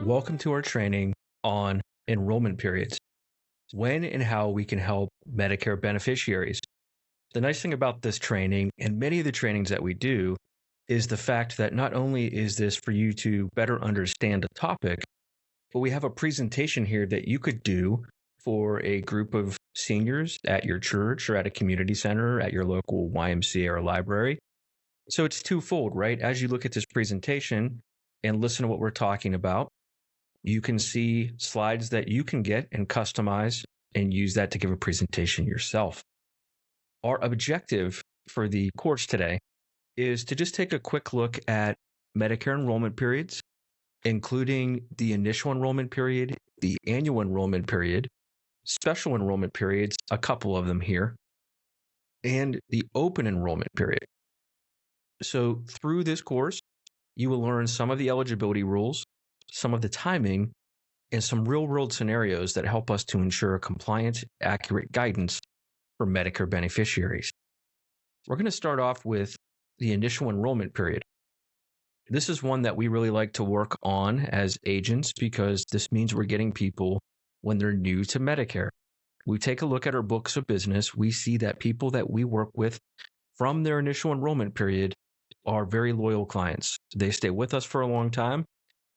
Welcome to our training on enrollment periods, when and how we can help Medicare beneficiaries. The nice thing about this training and many of the trainings that we do is the fact that not only is this for you to better understand a topic, but we have a presentation here that you could do for a group of seniors at your church or at a community center, at your local YMCA or library. So it's twofold, right? As you look at this presentation and listen to what we're talking about, you can see slides that you can get and customize and use that to give a presentation yourself. Our objective for the course today is to just take a quick look at Medicare enrollment periods, including the initial enrollment period, the annual enrollment period, special enrollment periods, a couple of them here, and the open enrollment period. So through this course, you will learn some of the eligibility rules, some of the timing, and some real-world scenarios that help us to ensure compliant, accurate guidance for Medicare beneficiaries. We're going to start off with the initial enrollment period. This is one that we really like to work on as agents because this means we're getting people when they're new to Medicare. We take a look at our books of business. We see that people that we work with from their initial enrollment period are very loyal clients. They stay with us for a long time.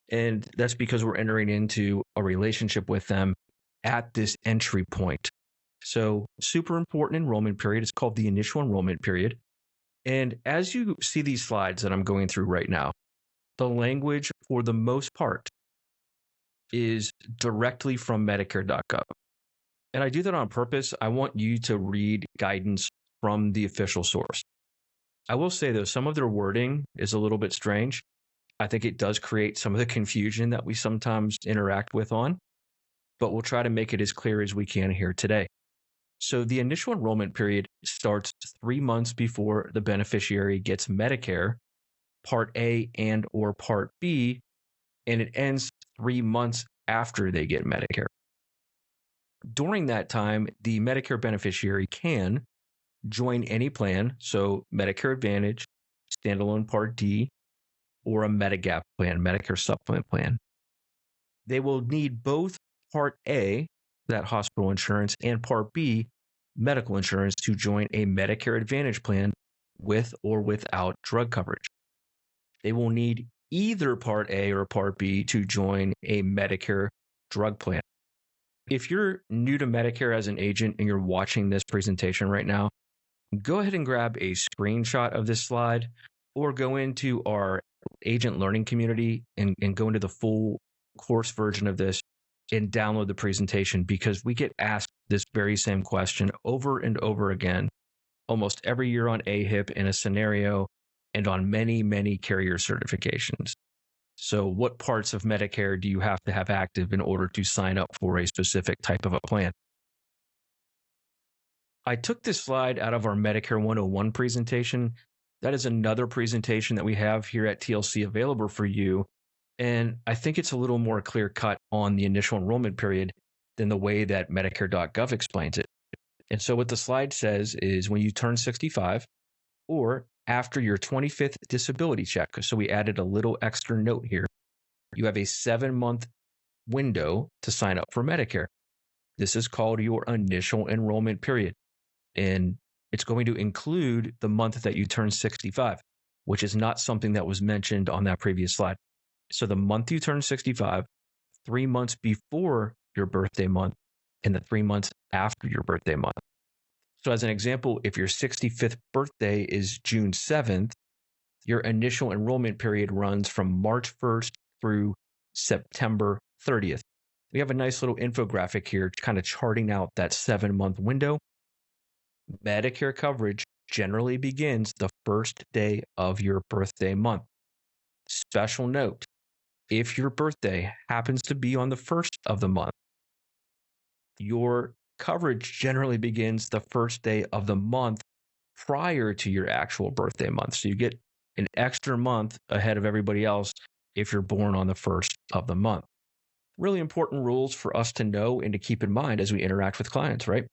And that's because we're entering into a relationship with them at this entry point. So super important enrollment period. It's called the initial enrollment period. And as you see these slides that I'm going through right now, the language for the most part is directly from Medicare.gov. And I do that on purpose. I want you to read guidance from the official source. I will say though, some of their wording is a little bit strange. I think it does create some of the confusion that we sometimes interact with on, but we'll try to make it as clear as we can here today. So the initial enrollment period starts 3 months before the beneficiary gets Medicare, Part A and or Part B, and it ends 3 months after they get Medicare. During that time, the Medicare beneficiary can join any plan, so Medicare Advantage, standalone Part D, or a Medigap plan, Medicare supplement plan. They will need both Part A, that hospital insurance, and Part B, medical insurance, to join a Medicare Advantage plan with or without drug coverage. They will need either Part A or Part B to join a Medicare drug plan. If you're new to Medicare as an agent and you're watching this presentation right now, go ahead and grab a screenshot of this slide or go into our agent learning community and go into the full course version of this and download the presentation, because we get asked this very same question over and over again, almost every year on AHIP in a scenario and on many, many carrier certifications. So what parts of Medicare do you have to have active in order to sign up for a specific type of a plan? I took this slide out of our Medicare 101 presentation. That is another presentation that we have here at TLC available for you. And I think it's a little more clear cut on the initial enrollment period than the way that Medicare.gov explains it. And so what the slide says is when you turn 65 or after your 25th disability check, so we added a little extra note here, you have a 7-month window to sign up for Medicare. This is called your initial enrollment period. And it's going to include the month that you turn 65, which is not something that was mentioned on that previous slide. So the month you turn 65, 3 months before your birthday month, and the 3 months after your birthday month. So as an example, if your 65th birthday is June 7th, your initial enrollment period runs from March 1st through September 30th. We have a nice little infographic here kind of charting out that 7-month window. Medicare coverage generally begins the first day of your birthday month. Special note, if your birthday happens to be on the first of the month, your coverage generally begins the first day of the month prior to your actual birthday month. So you get an extra month ahead of everybody else if you're born on the first of the month. Really important rules for us to know and to keep in mind as we interact with clients, right?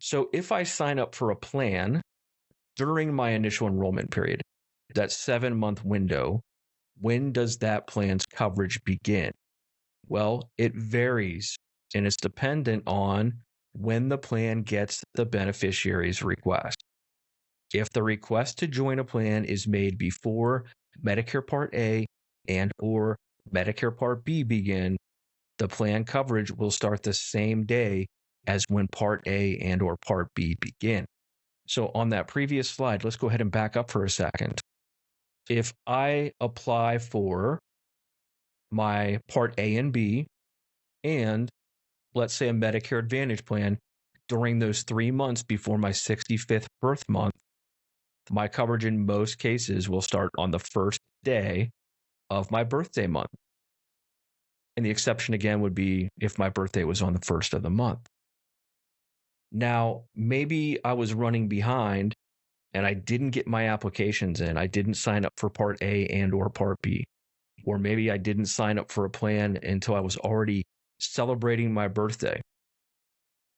So if I sign up for a plan during my initial enrollment period, that 7-month window, when does that plan's coverage begin? Well, it varies, and it's dependent on when the plan gets the beneficiary's request. If the request to join a plan is made before Medicare Part A and or Medicare Part B begin, the plan coverage will start the same day as when Part A and or Part B begin. So on that previous slide, let's go ahead and back up for a second. If I apply for my Part A and B and let's say a Medicare Advantage plan during those 3 months before my 65th birth month, my coverage in most cases will start on the first day of my birthday month. And the exception again would be if my birthday was on the first of the month. Now, maybe I was running behind and I didn't get my applications in. I didn't sign up for Part A and or Part B. Or maybe I didn't sign up for a plan until I was already celebrating my birthday.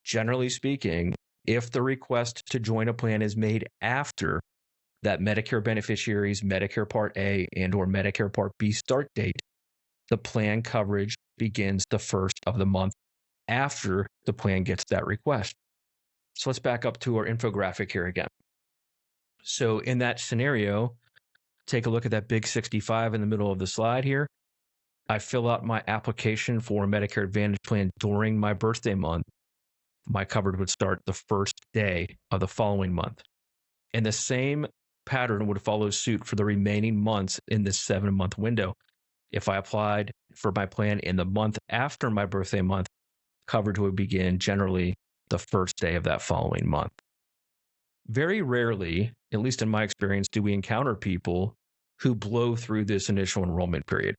Generally speaking, if the request to join a plan is made after that Medicare beneficiaries Medicare Part A and or Medicare Part B start date, the plan coverage begins the first of the month after the plan gets that request. So let's back up to our infographic here again. So in that scenario, take a look at that big 65 in the middle of the slide here. I fill out my application for a Medicare Advantage plan during my birthday month. My coverage would start the first day of the following month. And the same pattern would follow suit for the remaining months in this 7-month window. If I applied for my plan in the month after my birthday month, coverage would begin generally the first day of that following month. Very rarely, at least in my experience, do we encounter people who blow through this initial enrollment period.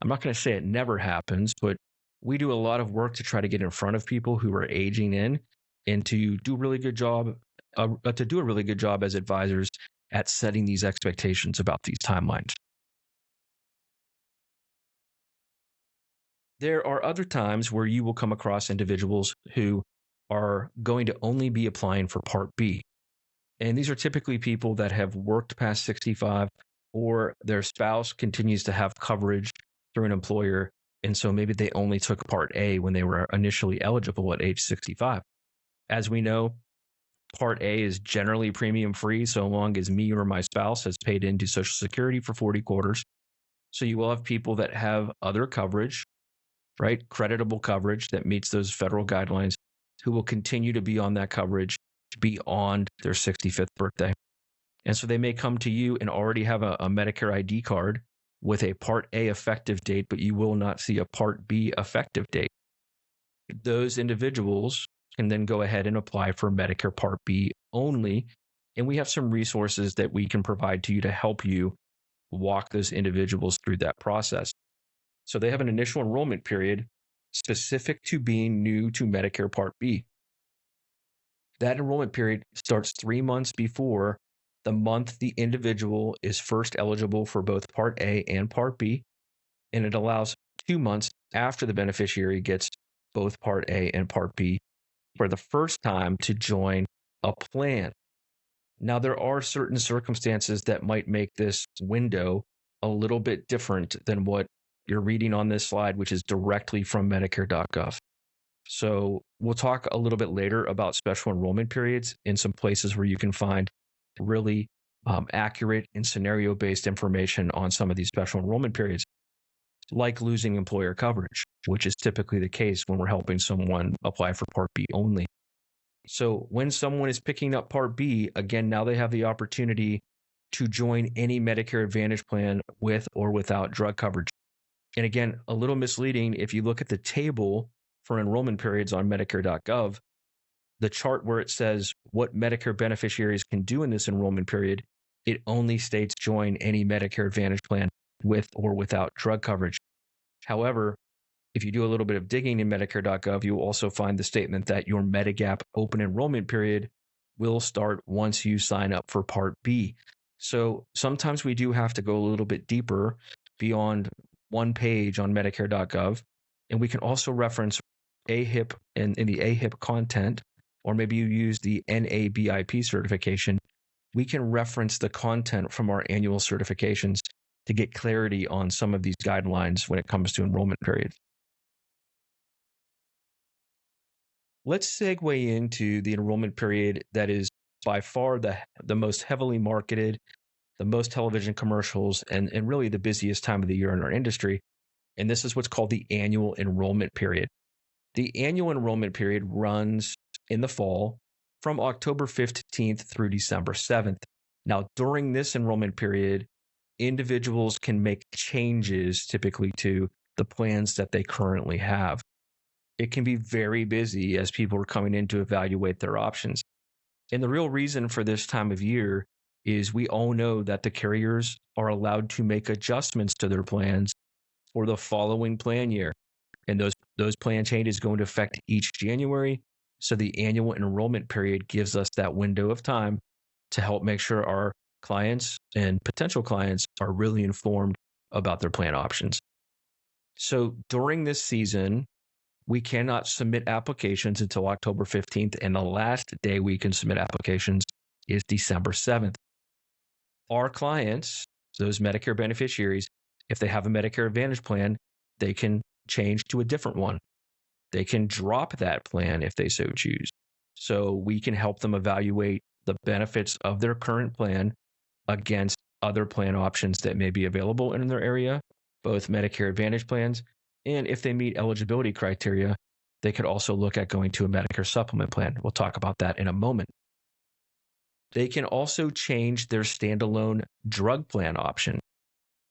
I'm not going to say it never happens, but we do a lot of work to try to get in front of people who are aging in and to do a really good job as advisors at setting these expectations about these timelines. There are other times where you will come across individuals who are going to only be applying for Part B. And these are typically people that have worked past 65 or their spouse continues to have coverage through an employer. And so maybe they only took Part A when they were initially eligible at age 65. As we know, Part A is generally premium free so long as me or my spouse has paid into Social Security for 40 quarters. So you will have people that have other coverage, right? Creditable coverage that meets those federal guidelines who will continue to be on that coverage beyond their 65th birthday. And so they may come to you and already have a Medicare ID card with a Part A effective date, but you will not see a Part B effective date. Those individuals can then go ahead and apply for Medicare Part B only. And we have some resources that we can provide to you to help you walk those individuals through that process. So they have an initial enrollment period specific to being new to Medicare Part B. That enrollment period starts 3 months before the month the individual is first eligible for both Part A and Part B, and it allows 2 months after the beneficiary gets both Part A and Part B for the first time to join a plan. Now, there are certain circumstances that might make this window a little bit different than what you're reading on this slide, which is directly from Medicare.gov. So we'll talk a little bit later about special enrollment periods in some places where you can find really accurate and scenario-based information on some of these special enrollment periods, like losing employer coverage, which is typically the case when we're helping someone apply for Part B only. So when someone is picking up Part B, again, now they have the opportunity to join any Medicare Advantage plan with or without drug coverage. And again, a little misleading, if you look at the table for enrollment periods on Medicare.gov, the chart where it says what Medicare beneficiaries can do in this enrollment period, it only states join any Medicare Advantage plan with or without drug coverage. However, if you do a little bit of digging in Medicare.gov, you'll also find the statement that your Medigap open enrollment period will start once you sign up for Part B. So sometimes we do have to go a little bit deeper beyond one page on Medicare.gov. And we can also reference AHIP in the AHIP content, or maybe you use the NABIP certification. We can reference the content from our annual certifications to get clarity on some of these guidelines when it comes to enrollment periods. Let's segue into the enrollment period that is by far the most heavily marketed, the most television commercials, and really the busiest time of the year in our industry. And this is what's called the annual enrollment period. The annual enrollment period runs in the fall from October 15th through December 7th. Now, during this enrollment period, individuals can make changes typically to the plans that they currently have. It can be very busy as people are coming in to evaluate their options. And the real reason for this time of year is we all know that the carriers are allowed to make adjustments to their plans for the following plan year. And those plan changes go into effect each January. So the annual enrollment period gives us that window of time to help make sure our clients and potential clients are really informed about their plan options. So during this season, we cannot submit applications until October 15th, and the last day we can submit applications is December 7th. Our clients, those Medicare beneficiaries, if they have a Medicare Advantage plan, they can change to a different one. They can drop that plan if they so choose. So we can help them evaluate the benefits of their current plan against other plan options that may be available in their area, both Medicare Advantage plans, and if they meet eligibility criteria, they could also look at going to a Medicare supplement plan. We'll talk about that in a moment. They can also change their standalone drug plan option.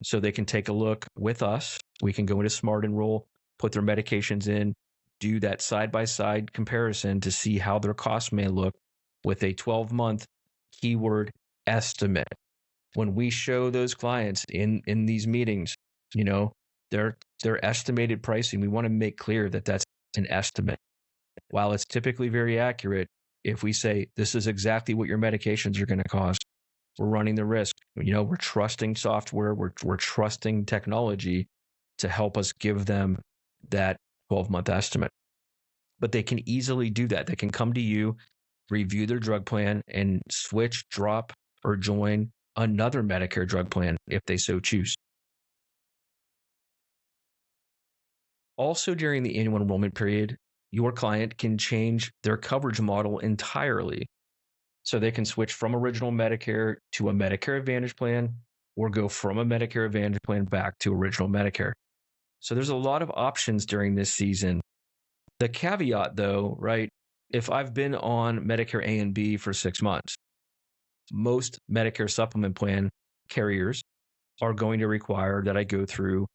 So they can take a look with us. We can go into Smart Enroll, put their medications in, do that side-by-side comparison to see how their costs may look with a 12-month keyword estimate. When we show those clients in these meetings, their estimated pricing, we want to make clear that that's an estimate. While it's typically very accurate, if we say this is exactly what your medications are going to cost, we're running the risk. We're trusting software, we're trusting technology to help us give them that 12-month estimate. But they can easily do that. They can come to you, review their drug plan, and switch, drop, or join another Medicare drug plan if they so choose. Also, during the annual enrollment period, your client can change their coverage model entirely. So they can switch from original Medicare to a Medicare Advantage plan or go from a Medicare Advantage plan back to original Medicare. So there's a lot of options during this season. The caveat though, right? If I've been on Medicare A and B for 6 months, most Medicare supplement plan carriers are going to require that I go through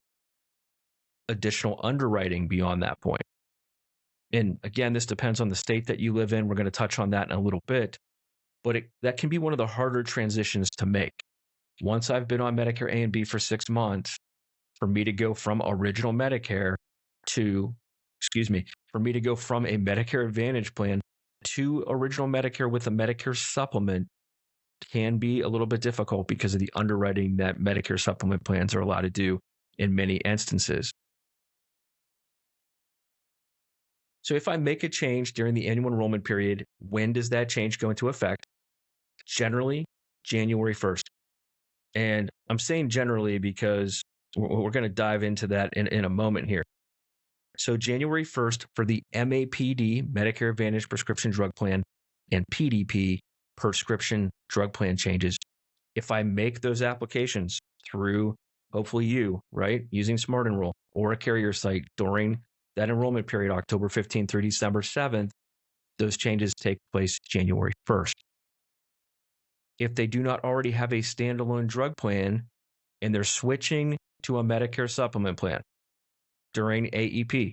additional underwriting beyond that point. And again, this depends on the state that you live in. We're going to touch on that in a little bit, but that can be one of the harder transitions to make. Once I've been on Medicare A and B for 6 months, for me to go from original Medicare for me to go from a Medicare Advantage plan to original Medicare with a Medicare supplement can be a little bit difficult because of the underwriting that Medicare supplement plans are allowed to do in many instances. So if I make a change during the annual enrollment period, when does that change go into effect? Generally, January 1st. And I'm saying generally because we're going to dive into that in a moment here. So January 1st for the MAPD, Medicare Advantage Prescription Drug Plan, and PDP, Prescription Drug Plan changes. If I make those applications through, hopefully you, right, using Smart Enroll or a carrier site during that enrollment period, October 15th through December 7th, those changes take place January 1st. If they do not already have a standalone drug plan and they're switching to a Medicare supplement plan during AEP,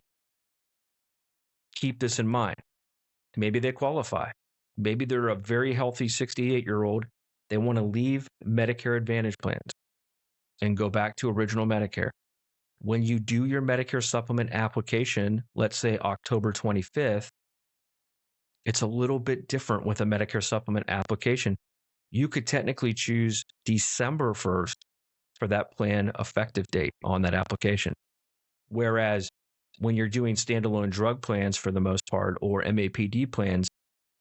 keep this in mind. Maybe they qualify. Maybe they're a very healthy 68-year-old. They want to leave Medicare Advantage plans and go back to original Medicare. When you do your Medicare supplement application, let's say October 25th, it's a little bit different with a Medicare supplement application. You could technically choose December 1st for that plan effective date on that application. Whereas when you're doing standalone drug plans for the most part, or MAPD plans,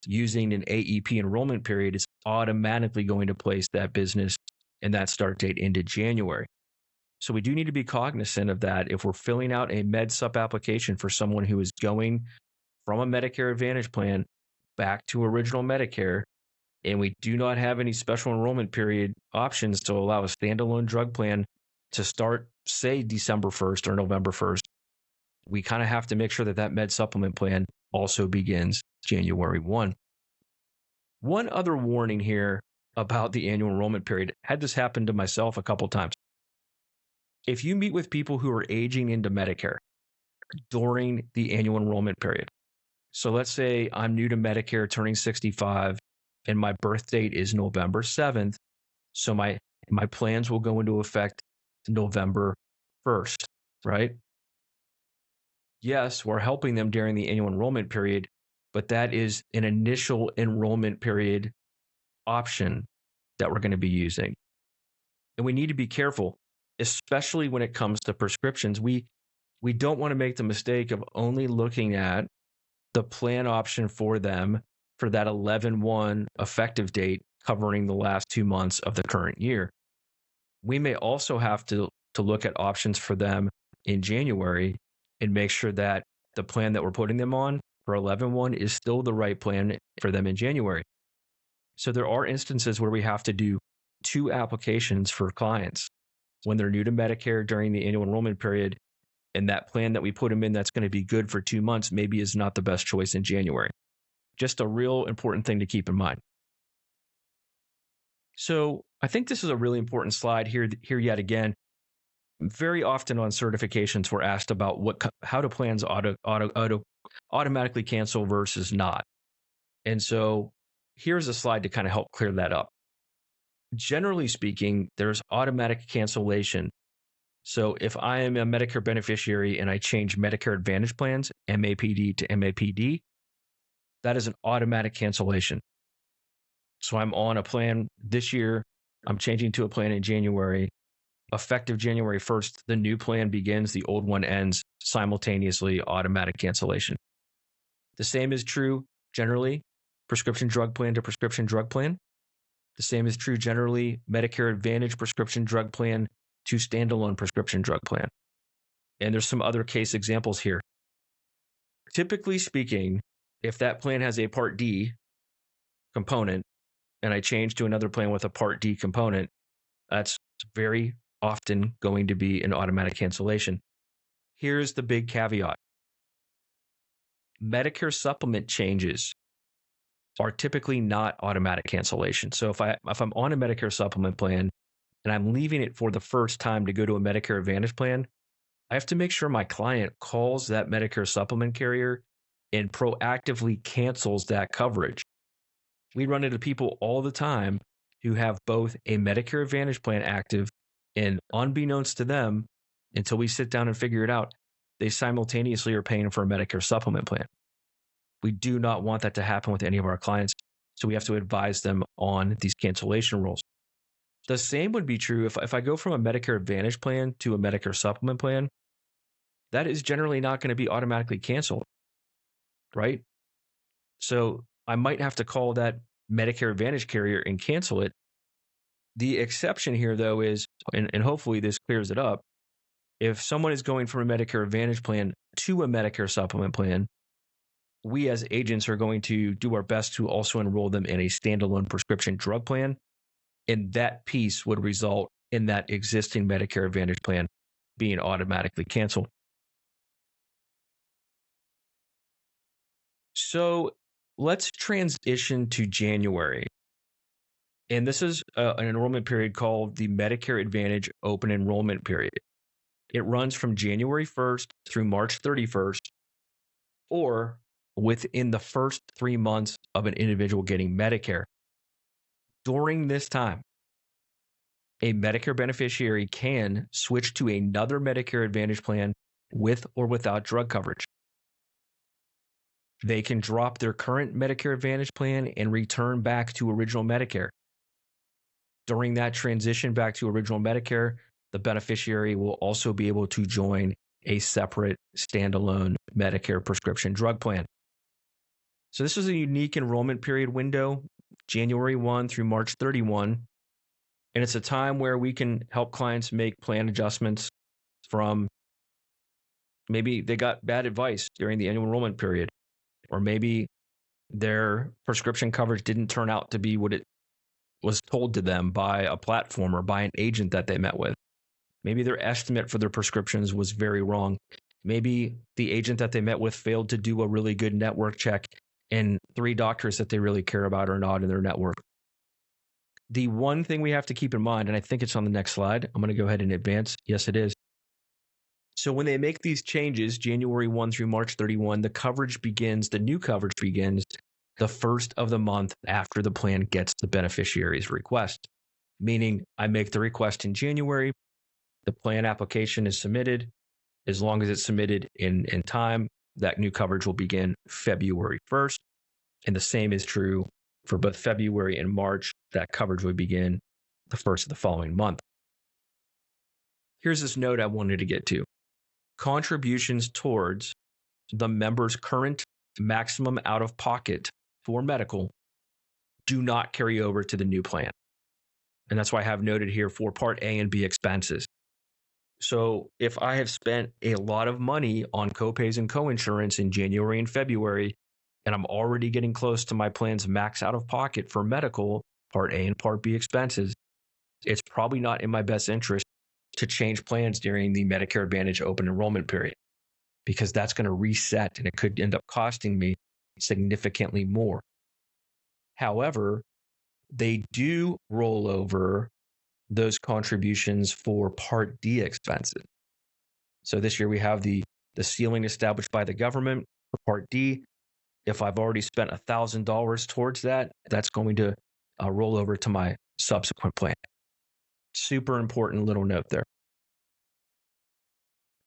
using an AEP enrollment period is automatically going to place that business and that start date into January. So we do need to be cognizant of that if we're filling out a Med Sup application for someone who is going from a Medicare Advantage plan back to original Medicare, and we do not have any special enrollment period options to allow a standalone drug plan to start, say, December 1st or November 1st. We kind of have to make sure that that med supplement plan also begins January 1. One other warning here about the annual enrollment period. Had this happen to myself a couple times. If you meet with people who are aging into Medicare during the annual enrollment period, so let's say I'm new to Medicare, turning 65, and my birth date is November 7th, so my plans will go into effect November 1st, right? Yes, we're helping them during the annual enrollment period, but that is an initial enrollment period option that we're going to be using. And we need to be careful, especially when it comes to prescriptions. We don't want to make the mistake of only looking at the plan option for them for that 11/1 effective date covering the last 2 months of the current year. We may also have to look at options for them in January and make sure that the plan that we're putting them on for 11/1 is still the right plan for them in January. So there are instances where we have to do 2 applications for clients when they're new to Medicare during the annual enrollment period, and that plan that we put them in that's going to be good for 2 months maybe is not the best choice in January. Just a real important thing to keep in mind. So I think this is a really important slide here yet again. Very often on certifications, we're asked about how do plans automatically cancel versus not. And so here's a slide to kind of help clear that up. Generally speaking, there's automatic cancellation. So if I am a Medicare beneficiary and I change Medicare Advantage plans, MAPD to MAPD, that is an automatic cancellation. So I'm on a plan this year, I'm changing to a plan in January. Effective January 1st, the new plan begins, the old one ends, simultaneously, automatic cancellation. The same is true generally, prescription drug plan to prescription drug plan. The same is true generally, Medicare Advantage prescription drug plan to standalone prescription drug plan. And there's some other case examples here. Typically speaking, if that plan has a Part D component and I change to another plan with a Part D component, that's very often going to be an automatic cancellation. Here's the big caveat. Medicare supplement changes are typically not automatic cancellation. So if I'm on a Medicare supplement plan and I'm leaving it for the first time to go to a Medicare Advantage plan, I have to make sure my client calls that Medicare supplement carrier and proactively cancels that coverage. We run into people all the time who have both a Medicare Advantage plan active, and unbeknownst to them, until we sit down and figure it out, they simultaneously are paying for a Medicare supplement plan. We do not want that to happen with any of our clients, so we have to advise them on these cancellation rules. The same would be true if I go from a Medicare Advantage plan to a Medicare supplement plan. That is generally not going to be automatically canceled, right? So I might have to call that Medicare Advantage carrier and cancel it. The exception here, though, is, and hopefully this clears it up, if someone is going from a Medicare Advantage plan to a Medicare supplement plan, we as agents are going to do our best to also enroll them in a standalone prescription drug plan. And that piece would result in that existing Medicare Advantage plan being automatically canceled. So let's transition to January. And this is an enrollment period called the Medicare Advantage Open Enrollment Period. It runs from January 1st through March 31st, or within the first 3 months of an individual getting Medicare. During this time, a Medicare beneficiary can switch to another Medicare Advantage plan with or without drug coverage. They can drop their current Medicare Advantage plan and return back to original Medicare. During that transition back to original Medicare, the beneficiary will also be able to join a separate standalone Medicare prescription drug plan. So this is a unique enrollment period window, January 1 through March 31. And it's a time where we can help clients make plan adjustments from maybe they got bad advice during the annual enrollment period, or maybe their prescription coverage didn't turn out to be what it was told to them by a platform or by an agent that they met with. Maybe their estimate for their prescriptions was very wrong. Maybe the agent that they met with failed to do a really good network check and 3 doctors that they really care about are not in their network. The one thing we have to keep in mind, and I think it's on the next slide, I'm going to go ahead and advance. Yes, it is. So when they make these changes, January 1 through March 31, the new coverage begins the first of the month after the plan gets the beneficiary's request. Meaning I make the request in January, the plan application is submitted. As long as it's submitted in time, that new coverage will begin February 1st. And the same is true for both February and March. That coverage would begin the first of the following month. Here's this note I wanted to get to. Contributions towards the member's current maximum out of pocket for medical do not carry over to the new plan. And that's why I have noted here for Part A and B expenses. So if I have spent a lot of money on copays and coinsurance in January and February, and I'm already getting close to my plan's max out of pocket for medical, Part A and Part B expenses, it's probably not in my best interest to change plans during the Medicare Advantage open enrollment period, because that's going to reset and it could end up costing me significantly more. However, they do roll over those contributions for Part D expenses. So this year we have the ceiling established by the government for Part D. If I've already spent $1,000 towards that, that's going to roll over to my subsequent plan. Super important little note there.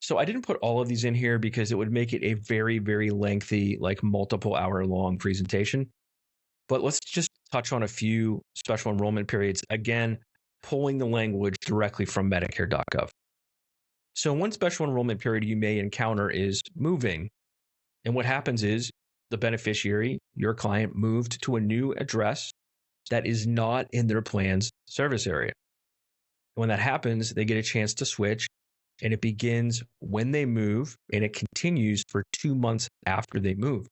So I didn't put all of these in here because it would make it a very, very lengthy, like multiple hour long presentation. But let's just touch on a few special enrollment periods. Again, pulling the language directly from Medicare.gov. So one special enrollment period you may encounter is moving. And what happens is the beneficiary, your client, moved to a new address that is not in their plan's service area. When that happens, they get a chance to switch, and it begins when they move, and it continues for 2 months after they move.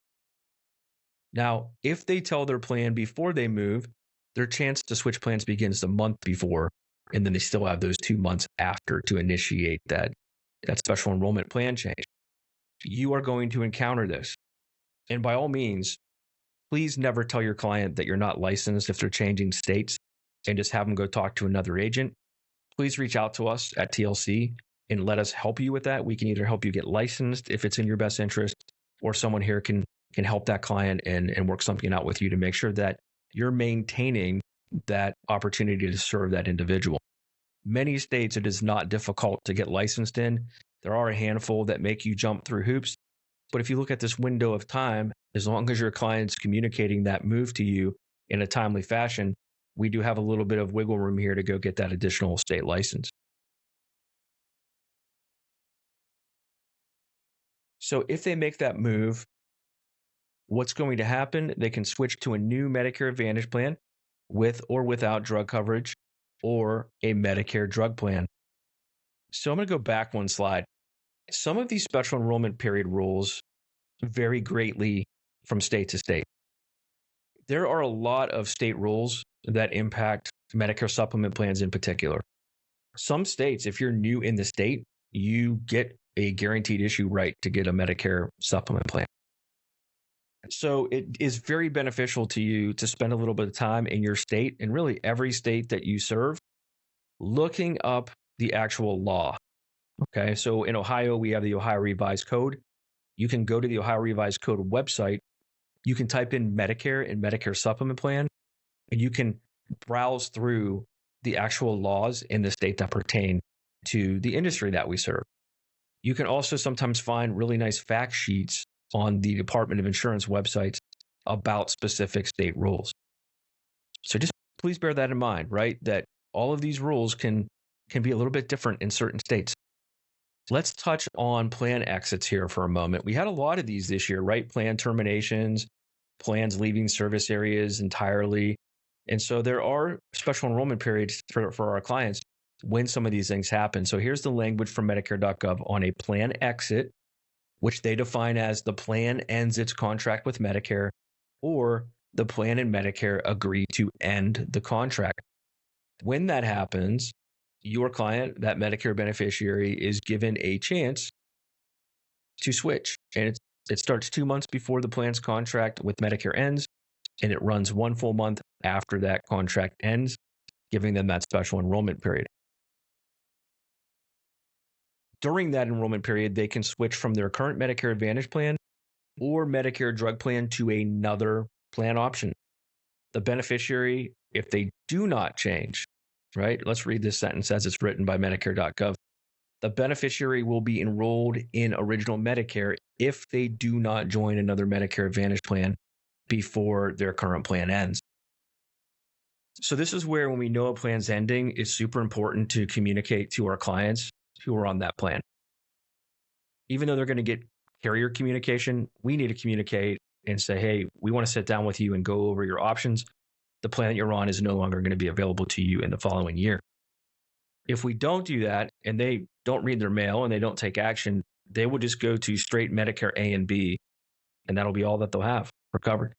Now, if they tell their plan before they move, their chance to switch plans begins the month before, and then they still have those 2 months after to initiate that special enrollment plan change. You are going to encounter this. And by all means, please never tell your client that you're not licensed if they're changing states and just have them go talk to another agent. Please reach out to us at TLC and let us help you with that. We can either help you get licensed if it's in your best interest, or someone here can help that client and work something out with you to make sure that you're maintaining that opportunity to serve that individual. Many states, it is not difficult to get licensed in. There are a handful that make you jump through hoops. But if you look at this window of time, as long as your client's communicating that move to you in a timely fashion, we do have a little bit of wiggle room here to go get that additional state license. So if they make that move, what's going to happen? They can switch to a new Medicare Advantage plan with or without drug coverage, or a Medicare drug plan. So I'm going to go back one slide. Some of these special enrollment period rules vary greatly from state to state. There are a lot of state rules that impact Medicare supplement plans in particular. Some states, if you're new in the state, you get a guaranteed issue right to get a Medicare supplement plan. So it is very beneficial to you to spend a little bit of time in your state, and really every state that you serve, looking up the actual law. Okay, so in Ohio, we have the Ohio Revised Code. You can go to the Ohio Revised Code website. You can type in Medicare and Medicare supplement plan, and you can browse through the actual laws in the state that pertain to the industry that we serve. You can also sometimes find really nice fact sheets on the Department of Insurance websites about specific state rules. So just please bear that in mind, right? That all of these rules can be a little bit different in certain states. Let's touch on plan exits here for a moment. We had a lot of these this year, right? Plan terminations, plans leaving service areas entirely. And so there are special enrollment periods for our clients when some of these things happen. So here's the language from Medicare.gov on a plan exit, which they define as the plan ends its contract with Medicare or the plan and Medicare agree to end the contract. When that happens, your client, that Medicare beneficiary, is given a chance to switch. And it starts 2 months before the plan's contract with Medicare ends, and it runs 1 full month after that contract ends, giving them that special enrollment period. During that enrollment period, they can switch from their current Medicare Advantage plan or Medicare drug plan to another plan option. The beneficiary, if they do not change, right? Let's read this sentence as it's written by Medicare.gov. The beneficiary will be enrolled in original Medicare if they do not join another Medicare Advantage plan before their current plan ends. So this is where, when we know a plan's ending, it's super important to communicate to our clients who are on that plan. Even though they're going to get carrier communication, we need to communicate and say, hey, we want to sit down with you and go over your options. The plan that you're on is no longer going to be available to you in the following year. If we don't do that and they don't read their mail and they don't take action, they will just go to straight Medicare A and B, and that'll be all that they'll have for coverage.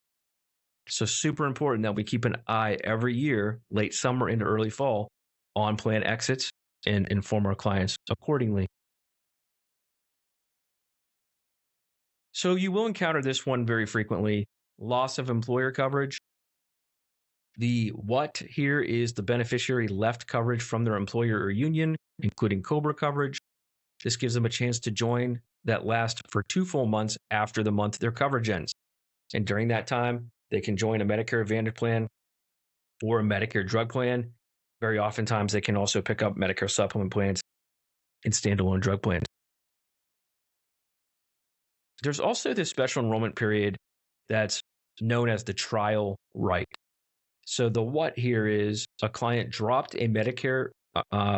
So super important that we keep an eye every year, late summer into early fall, on plan exits and inform our clients accordingly. So you will encounter this one very frequently: loss of employer coverage. The what here is the beneficiary left coverage from their employer or union, including COBRA coverage. This gives them a chance to join that lasts for 2 full months after the month their coverage ends. And during that time, they can join a Medicare Advantage plan or a Medicare drug plan. Very oftentimes, they can also pick up Medicare supplement plans and standalone drug plans. There's also this special enrollment period that's known as the trial right. So the what here is a client dropped a Medicare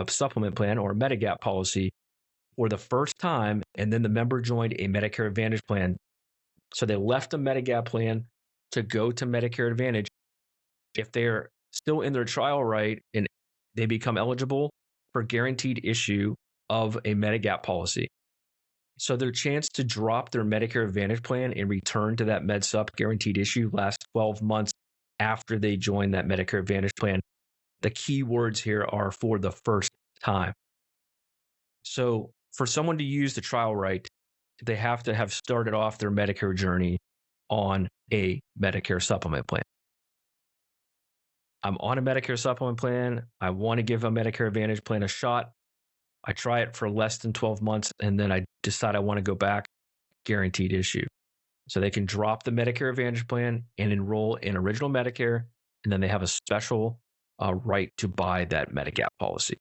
supplement plan or Medigap policy for the first time, and then the member joined a Medicare Advantage plan. So they left a Medigap plan to go to Medicare Advantage. If they're still in their trial right and they become eligible for guaranteed issue of a Medigap policy. So their chance to drop their Medicare Advantage plan and return to that MedSup guaranteed issue lasts 12 months after they join that Medicare Advantage plan. The key words here are for the first time. So for someone to use the trial right, they have to have started off their Medicare journey on a Medicare supplement plan. I'm on a Medicare supplement plan. I want to give a Medicare Advantage plan a shot. I try it for less than 12 months, and then I decide I want to go back, guaranteed issue. So they can drop the Medicare Advantage plan and enroll in original Medicare, and then they have a special right to buy that Medigap policy.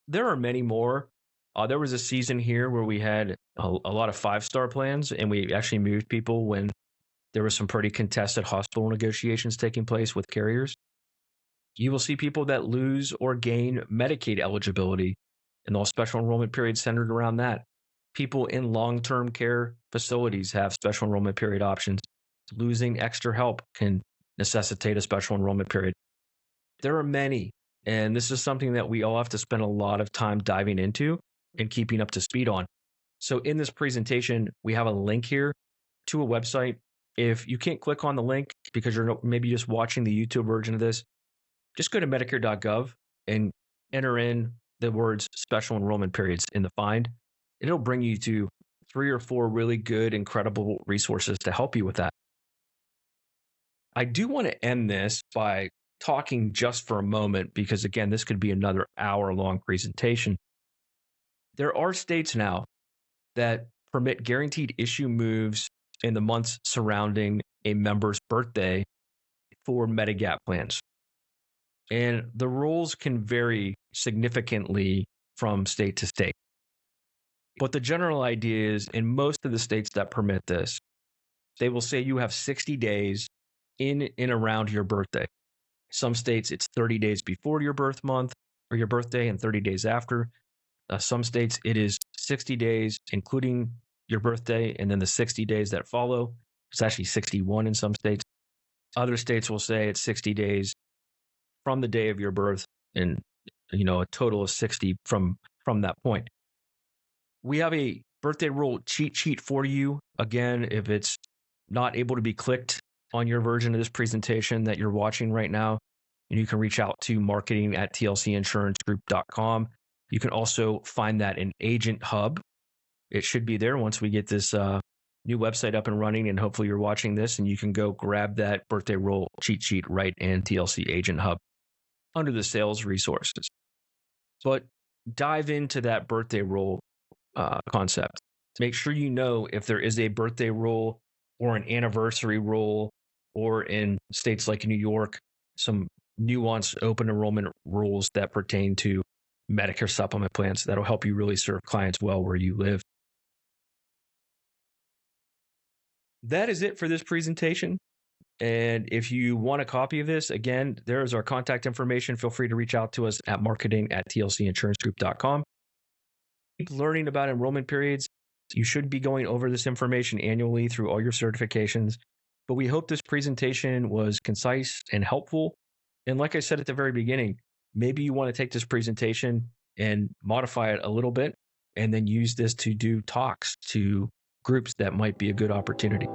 There are many more. There was a season here where we had a lot of 5-star plans, and we actually moved people when there was some pretty contested hospital negotiations taking place with carriers. You will see people that lose or gain Medicaid eligibility, and those special enrollment periods centered around that. People in long-term care facilities have special enrollment period options. Losing extra help can necessitate a special enrollment period. There are many, and this is something that we all have to spend a lot of time diving into and keeping up to speed on. So in this presentation, we have a link here to a website. If you can't click on the link because you're maybe just watching the YouTube version of this, just go to Medicare.gov and enter in the words special enrollment periods in the find. It'll bring you to 3 or 4 really good, incredible resources to help you with that. I do want to end this by talking just for a moment, because again, this could be another hour-long presentation. There are states now that permit guaranteed issue moves in the months surrounding a member's birthday for Medigap plans. And the rules can vary significantly from state to state. But the general idea is, in most of the states that permit this, they will say you have 60 days in and around your birthday. Some states, it's 30 days before your birth month or your birthday and 30 days after. Some states, it is 60 days, including your birthday, and then the 60 days that follow. It's actually 61 in some states. Other states will say it's 60 days from the day of your birth, and a total of 60 from that point. We have a birthday rule cheat sheet for you. Again, if it's not able to be clicked on your version of this presentation that you're watching right now, and you can reach out to marketing@tlcinsuranceGroup.com. You can also find that in Agent Hub. It should be there once we get this new website up and running, and hopefully you're watching this and you can go grab that birthday roll cheat sheet right in TLC Agent Hub under the sales resources. But dive into that birthday roll concept. Make sure you know if there is a birthday roll or an anniversary roll, or in states like New York, some nuanced open enrollment rules that pertain to Medicare supplement plans that'll help you really serve clients well where you live. That is it for this presentation. And if you want a copy of this, again, there's our contact information. Feel free to reach out to us at marketing@tlcinsurancegroup.com. Keep learning about enrollment periods. You should be going over this information annually through all your certifications. But we hope this presentation was concise and helpful. And like I said at the very beginning, maybe you want to take this presentation and modify it a little bit and then use this to do talks to groups that might be a good opportunity.